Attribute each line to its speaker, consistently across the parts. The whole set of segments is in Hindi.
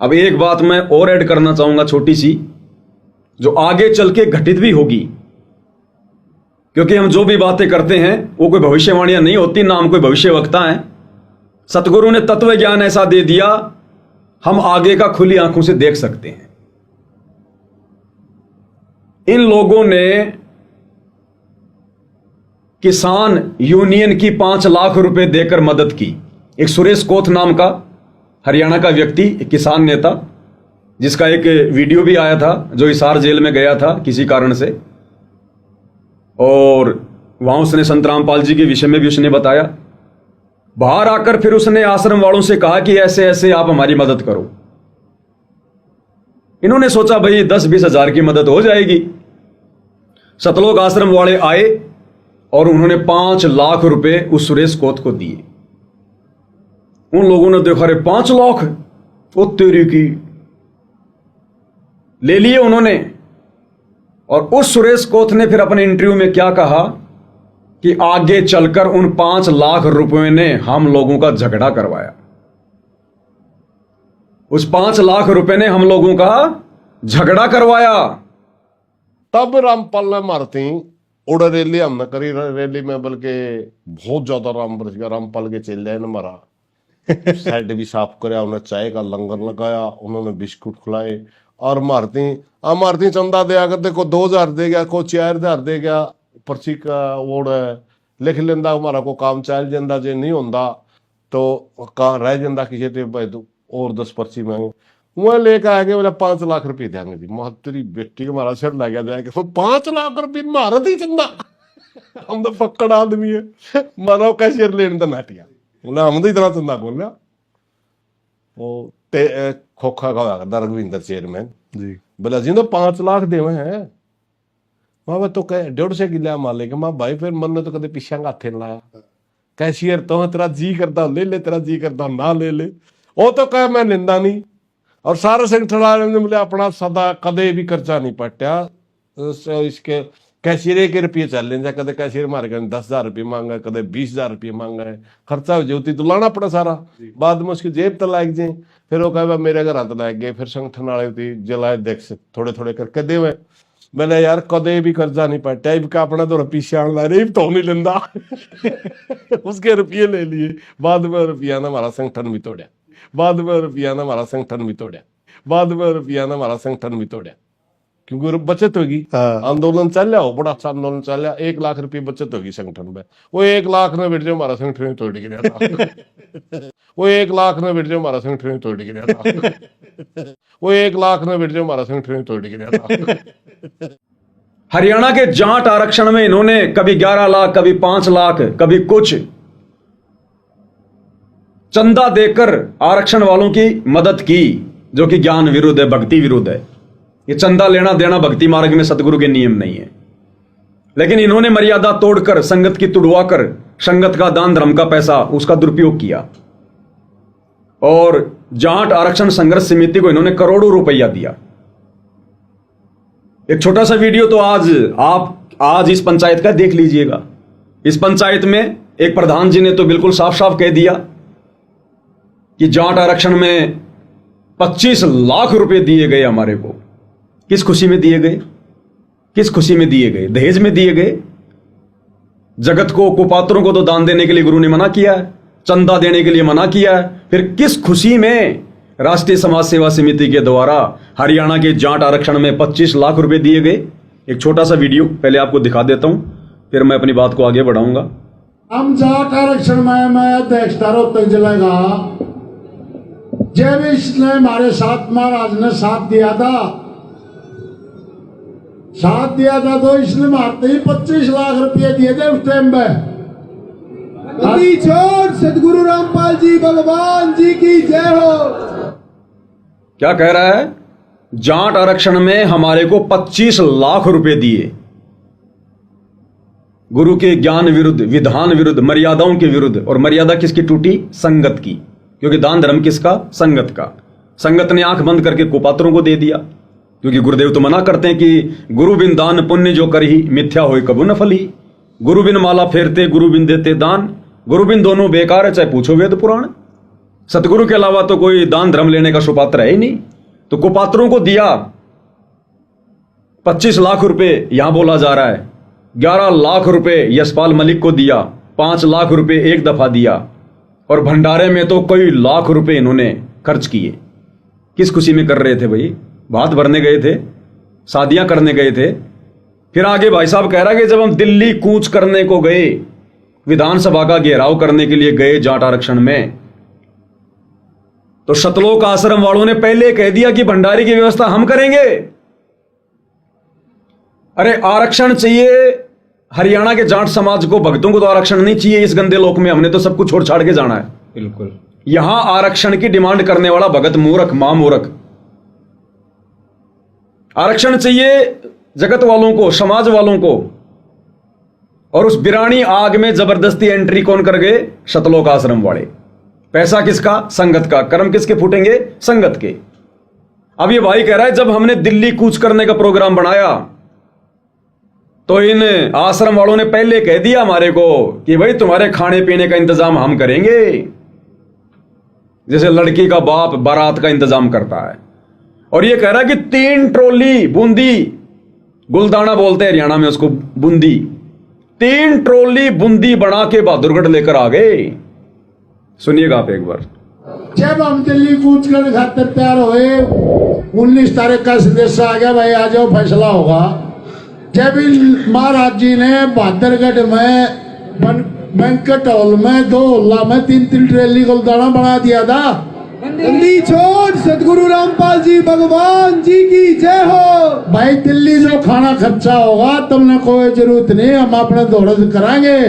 Speaker 1: अब एक बात मैं और ऐड करना चाहूंगा छोटी सी, जो आगे चल के घटित भी होगी, क्योंकि हम जो भी बातें करते हैं वो कोई भविष्यवाणियां नहीं होती, ना हम कोई भविष्यवक्ता हैं। सतगुरु ने तत्व ज्ञान ऐसा दे दिया, हम आगे का खुली आंखों से देख सकते हैं। इन लोगों ने किसान यूनियन की 5 लाख रुपए देकर मदद की। एक सुरेश कोथ नाम का हरियाणा का व्यक्ति, एक किसान नेता, जिसका एक वीडियो भी आया था, जो हिसार जेल में गया था किसी कारण से, और वहां उसने संत रामपाल जी के विषय में भी उसने बताया। बाहर आकर फिर उसने आश्रम वालों से कहा कि ऐसे ऐसे आप हमारी मदद करो। इन्होंने सोचा भाई 10-20 हजार की मदद हो जाएगी। सतलोक आश्रम वाले आए और उन्होंने 5 लाख रुपए उस सुरेश कोथ को दिए। उन लोगों ने देखा, रे 5 लाख, वो तेरी की, ले लिए उन्होंने। और उस सुरेश कोथ ने फिर अपने इंटरव्यू में क्या कहा कि आगे चलकर उन 5 लाख रुपए ने हम लोगों का झगड़ा करवाया। उस 5 लाख रुपए ने हम लोगों का झगड़ा करवाया।
Speaker 2: तब रामपाल ने मारती उड़ रैली हमने करी, रैली में बल्कि बहुत ज्यादा रामपाल के चेले ने मारा। साइड भी साफ कराया, उन्हें चाय का लंगर लगाया, उन्होंने बिस्कुट खिलाए। और मारती चंदा दिया कर, देखो 2000 दे गया, को 4000 दे गया, पर्ची का वोड लिख लेंदा, हमारा को काम चल जाता, जे नहीं होंदा तो कहाँ रह जाता किसी टे भाई तो और 10 पर्ची मांगे। वह लेकर आगे बोला 5 लाख रुपये देंगे जी। तेरी बेटी को हमारा सिर लग गया, तो 5 लाख रुपये मारा थी चंदा। हम तो पक्कड़ आदमी है, मारा कैशियर लेने तो नाटिया बोला, हम तो इतना चंदा बोल वो खोखा का रघविंदर चेयरमैन जी बोला जी तो 5 लाख देवे हैं। मैं तो कह 150 किला मालिक। मैं भाई फिर मन ने तो कदे पीछे हाथे लाया। कैशियर तो तेरा जी करता ले ले, तेरा जी करता ना ले ले। वो तो कह मैं निंदा नहीं। और सारे संगठन वाले ने बोले अपना सदा कदे भी खर्चा नहीं पट्या, इसके कैशियर के रुपये चल लेंगे। कदे कैशियर मारे 10,000 रुपये मांगा, कदे 20,000 रुपये मांगा है, खर्चा हो जाती तो लाना पड़ा सारा। बाद में उसकी जेब तो लाग जाए। फिर वो कहे मेरे घर हाथ लग गए। फिर संगठन वाले जलाए देख से थोड़े थोड़े करके दे। मैंने यार कदे भी कर्जा नहीं पट्या, इनका अपना तो पीछे आने ला रही तो नहीं लेंदा। उसके रुपये ले लिए। बाद में रुपया ने हमारा संगठन भी तोड़ा। बाद में रुपया ने हमारा संगठन भी तोड़ा। बाद में रुपया ने हमारा संगठन भी तोड़ा, क्योंकि बचत होगी। आंदोलन चल रहा हो, बड़ा अच्छा आंदोलन चल रहा, 1 लाख रुपये बचत होगी संगठन में। वो 1 लाख ने बैठ जाओ हमारा संगठन तोड़ गया था। वो 1 लाख ने बैठ जाओ हमारा संगठन तोड़ गया था। वो 1 लाख ने बैठ जाओ हमारा संगठन तोड़ गया था।
Speaker 1: हरियाणा के जाट आरक्षण में इन्होंने कभी 11 लाख, कभी 5 लाख, कभी कुछ चंदा देकर आरक्षण वालों की मदद की, जो कि ज्ञान विरुद्ध है, भक्ति विरुद्ध है। ये चंदा लेना देना भक्ति मार्ग में सतगुरु के नियम नहीं है। लेकिन इन्होंने मर्यादा तोड़कर, संगत की तुड़वाकर, संगत का दान धर्म का पैसा उसका दुरुपयोग किया। और जाट आरक्षण संघर्ष समिति को इन्होंने करोड़ों रुपया दिया। एक छोटा सा वीडियो तो आज इस पंचायत का देख लीजिएगा। इस पंचायत में एक प्रधान जी ने तो बिल्कुल साफ साफ कह दिया कि जाट आरक्षण में 25 लाख रुपए दिए गए हमारे को। किस खुशी में दिए गए? किस खुशी में दिए गए? दहेज में दिए गए? जगत को, कुपात्रों को तो दान देने के लिए गुरु ने मना किया है, चंदा देने के लिए मना किया है। फिर किस खुशी में राष्ट्रीय समाज सेवा समिति के द्वारा हरियाणा के जाट आरक्षण में 25 लाख रुपए दिए गए? एक छोटा सा वीडियो पहले आपको दिखा देता हूं, फिर मैं अपनी बात को आगे बढ़ाऊंगा।
Speaker 3: हम जाट आरक्षण में मैं अध्यक्षता रोहतक जिले का, जब इसने हमारे साथ महाराज ने साथ दिया था तो इसने मारते ही 25 लाख रुपए दिए थे उस टाइम में। सदगुरु रामपाल जी भगवान जी की जय हो।
Speaker 1: क्या कह रहा है? जाट आरक्षण में हमारे को 25 लाख रुपए दिए। गुरु के ज्ञान विरुद्ध, विधान विरुद्ध, मर्यादाओं के विरुद्ध। और मर्यादा किसकी टूटी? संगत की। क्योंकि दान धर्म किसका? संगत का। संगत ने आंख बंद करके कुपात्रों को दे दिया। क्योंकि गुरुदेव तो मना करते हैं कि गुरु बिन दान पुण्य जो करही, मिथ्या होय कबू न फली। गुरु बिन माला फेरते, गुरु बिन देते दान, गुरु बिन दोनों बेकार है, चाहे पूछो वेद पुराण। सतगुरु के अलावा तो कोई दान धर्म लेने का सुपात्र है ही नहीं। तो कुपात्रों को दिया 25 लाख रुपए, यहां बोला जा रहा है 11 लाख रुपए यशपाल मलिक को दिया, 5 लाख रुपए एक दफा दिया, और भंडारे में तो कई लाख रुपए इन्होंने खर्च किए। किस खुशी में कर रहे थे भाई? भात भरने गए थे, शादियां करने गए थे। फिर आगे भाई साहब कह रहा कि जब हम दिल्ली कूच करने को गए, विधानसभा का घेराव करने के लिए गए जाट आरक्षण में, तो सतलोक आश्रम वालों ने पहले कह दिया कि भंडारे की व्यवस्था हम करेंगे। अरे आरक्षण चाहिए हरियाणा के जाट समाज को, भक्तों को तो आरक्षण नहीं चाहिए इस गंदे लोक में। हमने तो सब कुछ छोड़ छाड़ के जाना है।
Speaker 4: बिल्कुल।
Speaker 1: यहां आरक्षण की डिमांड करने वाला भगत मूर्ख, मां मूर्ख। आरक्षण चाहिए जगत वालों को, समाज वालों को। और उस बिरानी आग में जबरदस्ती एंट्री कौन कर गए? सतलोक आश्रम वाले। पैसा किसका? संगत का। कर्म किसके फूटेंगे? संगत के। अब ये भाई कह रहा है जब हमने दिल्ली कूच करने का प्रोग्राम बनाया तो इन आश्रम वालों ने पहले कह दिया हमारे को कि भाई तुम्हारे खाने पीने का इंतजाम हम करेंगे, जैसे लड़की का बाप बारात का इंतजाम करता है। और ये कह रहा है कि 3 ट्रॉली बूंदी, गुलदाना बोलते हैं हरियाणा में उसको, बूंदी, 3 ट्रॉली बूंदी बना के बहादुरगढ़ लेकर आ गए। सुनिएगा आप एक बार।
Speaker 3: जब हम दिल्ली कूच करने खातिर तैयार हुए, 19 तारीख का संदेश आ गया, भाई आ जाओ फैसला होगा। जब महाराज जी ने बहादुरगढ़ में बैंकेट हॉल में 2 हॉल में 3-3 ट्रेली गुलदाना बना दिया था।
Speaker 5: दिल्ली छोड़ सतगुरु रामपाल जी भगवान जी की जय हो।
Speaker 3: भाई दिल्ली जो खाना खर्चा होगा तुमने कोई जरूरत नहीं, हम अपने दौड़ कराएंगे।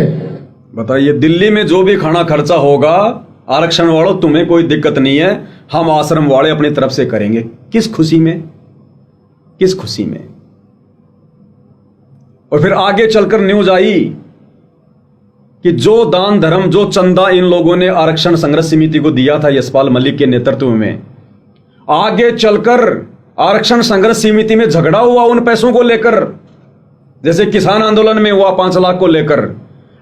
Speaker 1: बताइए, दिल्ली में जो भी खाना खर्चा होगा आरक्षण वालों तुम्हें कोई दिक्कत नहीं है, हम आश्रम वाले अपनी तरफ से करेंगे। किस खुशी में? किस खुशी में? और फिर आगे चलकर न्यूज आई कि जो दान धर्म, जो चंदा इन लोगों ने आरक्षण संघर्ष समिति को दिया था यशपाल मलिक के नेतृत्व में, आगे चलकर आरक्षण संघर्ष समिति में झगड़ा हुआ उन पैसों को लेकर, जैसे किसान आंदोलन में हुआ 5 लाख को लेकर।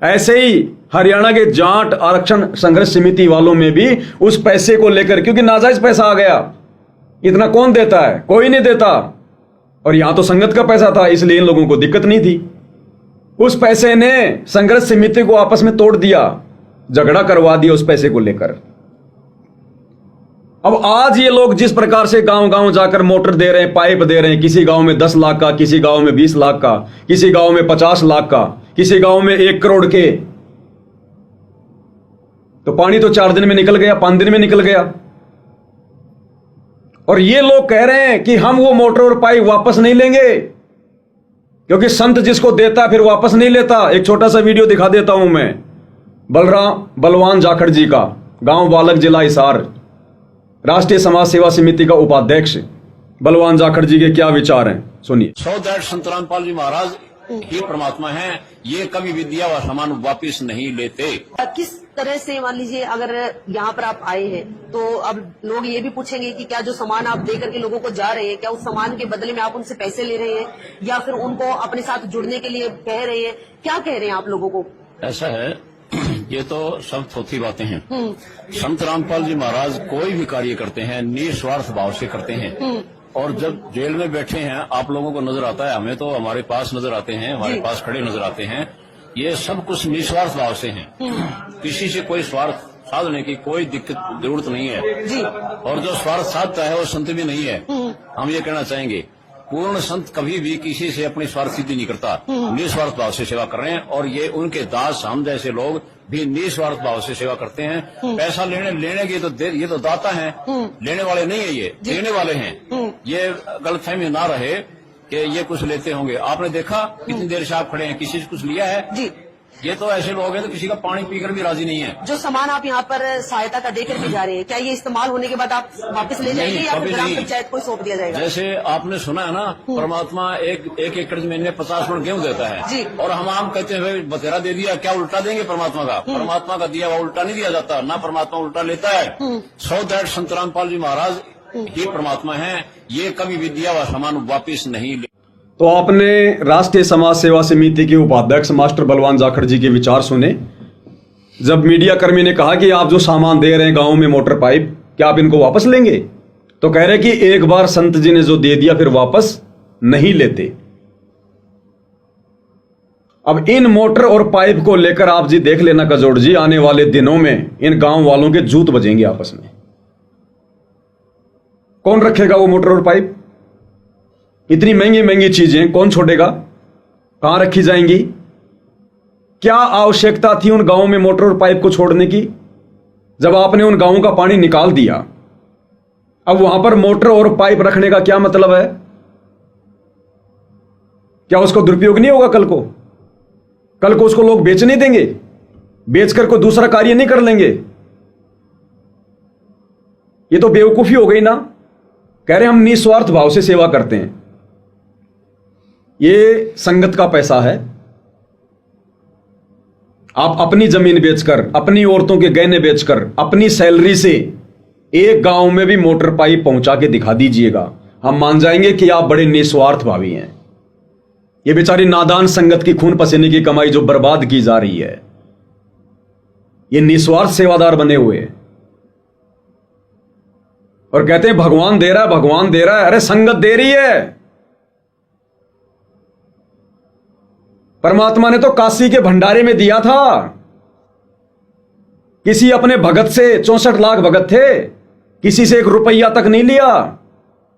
Speaker 1: ऐसे ही हरियाणा के जाट आरक्षण संघर्ष समिति वालों में भी उस पैसे को लेकर, क्योंकि नाजायज पैसा आ गया, इतना कौन देता है? कोई नहीं देता। और यहां तो संगत का पैसा था, इसलिए इन लोगों को दिक्कत नहीं थी। उस पैसे ने संघर्ष समिति को आपस में तोड़ दिया, झगड़ा करवा दिया उस पैसे को लेकर। अब आज ये लोग जिस प्रकार से गांव गांव जाकर मोटर दे रहे हैं, पाइप दे रहे हैं, किसी गांव में 10 लाख का, किसी गांव में 20 लाख का, किसी गांव में 50 लाख का, किसी गांव में 1 करोड़ के, तो पानी तो 4 दिन में निकल गया, 5 दिन में निकल गया। और ये लोग कह रहे हैं कि हम वो मोटर और पाइप वापस नहीं लेंगे, क्योंकि संत जिसको देता फिर वापस नहीं लेता। एक छोटा सा वीडियो दिखा देता हूं मैं, बलवान जाखड़ जी का, गांव बालक, जिला हिसार, राष्ट्रीय समाज सेवा समिति का उपाध्यक्ष बलवान जाखड़ जी के क्या विचार हैं, सुनिए।
Speaker 6: सो दैट संत रामपाल जी महाराज ही परमात्मा हैं, ये कभी विद्या व सामान वापिस नहीं लेते।
Speaker 7: किस तरह से मान लीजिए अगर यहाँ पर आप आए हैं तो अब लोग ये भी पूछेंगे कि क्या जो सामान आप दे करके लोगों को जा रहे हैं, क्या उस सामान के बदले में आप उनसे पैसे ले रहे हैं या फिर उनको अपने साथ जुड़ने के लिए कह रहे हैं? क्या कह रहे हैं आप लोगों को?
Speaker 6: ऐसा है, ये तो सब थोथी बातें हैं। संत रामपाल जी महाराज कोई भी कार्य करते हैं निस्वार्थ भाव से करते हैं। और जब जेल में बैठे हैं आप लोगों को नजर आता है, हमें तो हमारे पास नजर आते हैं, हमारे पास खड़े नजर आते हैं, ये सब कुछ निस्वार्थ भाव से हैं। किसी से कोई स्वार्थ साधने की कोई दिक्कत जरूरत नहीं है। और जो स्वार्थ साधता है वो संत भी नहीं है। हम ये कहना चाहेंगे, पूर्ण संत कभी भी किसी से अपनी स्वार्थ सिद्धि नहीं करता, निस्वार्थ भाव से सेवा कर रहे हैं। और ये उनके दास, हम जैसे लोग भी निस्वार्थ भाव से सेवा करते हैं। पैसा लेने की तो ये तो दाता हैं, लेने वाले नहीं है, ये देने वाले हैं। ये गलतफहमी ना रहे कि ये कुछ लेते होंगे। आपने देखा कितनी देर से आप खड़े हैं, किसी से कुछ लिया है? जी, ये तो ऐसे लोग हैं तो किसी का पानी पीकर भी राजी नहीं है।
Speaker 7: जो सामान आप यहाँ पर सहायता का देकर के जा रहे हैं, क्या ये इस्तेमाल होने के बाद आप वापस ले जाएंगे या फिर ग्राम पंचायत को सौंप दिया जाएगा?
Speaker 6: जैसे आपने सुना है ना, परमात्मा एक एकड़ जमीन में 50 मन गेहूं देता है जी। और हम आम कहते हैं बतेरा दे दिया, क्या उल्टा देंगे परमात्मा का? परमात्मा का दिया हुआ उल्टा नहीं दिया जाता, ना परमात्मा उल्टा लेता है। सो दैट संत रामपाल जी महाराज ही परमात्मा है, ये कभी विद्या व सामान वापिस नहीं ले।
Speaker 1: तो आपने राष्ट्रीय समाज सेवा समिति के उपाध्यक्ष मास्टर बलवान जाखड़ जी के विचार सुने। जब मीडिया कर्मी ने कहा कि आप जो सामान दे रहे हैं गांव में मोटर पाइप, क्या आप इनको वापस लेंगे? तो कह रहे कि एक बार संत जी ने जो दे दिया फिर वापस नहीं लेते। अब इन मोटर और पाइप को लेकर आप जी देख लेना कजोड़ जी, आने वाले दिनों में इन गांव वालों के जूत बजेंगे आपस में। कौन रखेगा वो मोटर और पाइप? इतनी महंगी महंगी चीजें कौन छोड़ेगा? कहां रखी जाएंगी? क्या आवश्यकता थी उन गांवों में मोटर और पाइप को छोड़ने की, जब आपने उन गांवों का पानी निकाल दिया? अब वहां पर मोटर और पाइप रखने का क्या मतलब है? क्या उसको दुरुपयोग नहीं होगा कल को? कल को उसको लोग बेच नहीं देंगे? बेचकर कोई दूसरा कार्य नहीं कर लेंगे? ये तो बेवकूफी हो गई ना। कह रहे हम निस्वार्थ भाव से सेवा करते हैं। ये संगत का पैसा है। आप अपनी जमीन बेचकर, अपनी औरतों के गहने बेचकर, अपनी सैलरी से एक गांव में भी मोटर पाइप पहुंचा के दिखा दीजिएगा, हम मान जाएंगे कि आप बड़े निस्वार्थ भावी हैं। ये बेचारी नादान संगत की खून पसीने की कमाई जो बर्बाद की जा रही है, ये निस्वार्थ सेवादार बने हुए हैं और कहते हैं भगवान दे रहा है, भगवान दे रहा है। अरे संगत दे रही है। परमात्मा ने तो काशी के भंडारे में दिया था। किसी अपने भगत से, 64 लाख भगत थे, किसी से 1 रुपया तक नहीं लिया।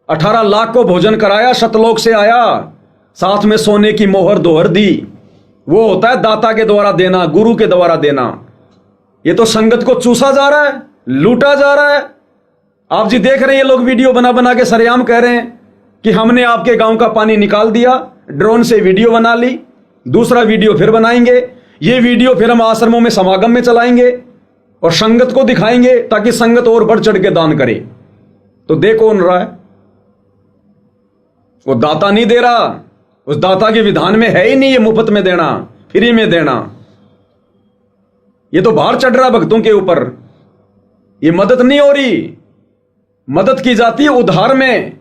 Speaker 1: 18 लाख को भोजन कराया, शतलोक से आया, साथ में सोने की मोहर दोहर दी। वो होता है दाता के द्वारा देना, गुरु के द्वारा देना। ये तो संगत को चूसा जा रहा है, लूटा जा रहा है। आप जी देख रहे हैं, ये लोग वीडियो बना बना के सरेआम कह रहे हैं कि हमने आपके गांव का पानी निकाल दिया, ड्रोन से वीडियो बना ली, दूसरा वीडियो फिर बनाएंगे, ये वीडियो फिर हम आश्रमों में समागम में चलाएंगे और संगत को दिखाएंगे ताकि संगत और बढ़ चढ़ के दान करे। तो दे कौन रहा है? वो दाता नहीं दे रहा। उस दाता के विधान में है ही नहीं ये मुफ्त में देना, फ्री में देना। ये तो भार चढ़ रहा भक्तों के ऊपर। ये मदद नहीं हो रही। मदद की जाती है उधार में,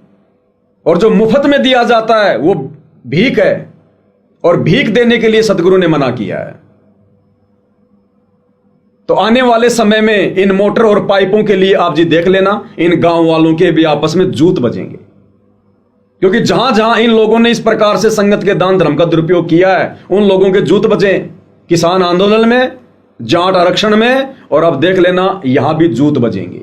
Speaker 1: और जो मुफ्त में दिया जाता है वो भीख है, और भीख देने के लिए सदगुरु ने मना किया है। तो आने वाले समय में इन मोटर और पाइपों के लिए आप जी देख लेना, इन गांव वालों के भी आपस में जूत बजेंगे। क्योंकि जहां जहां इन लोगों ने इस प्रकार से संगत के दान धर्म का दुरुपयोग किया है, उन लोगों के जूत बजे। किसान आंदोलन में, जाट आरक्षण में, और अब देख लेना यहां भी जूत बजेंगे।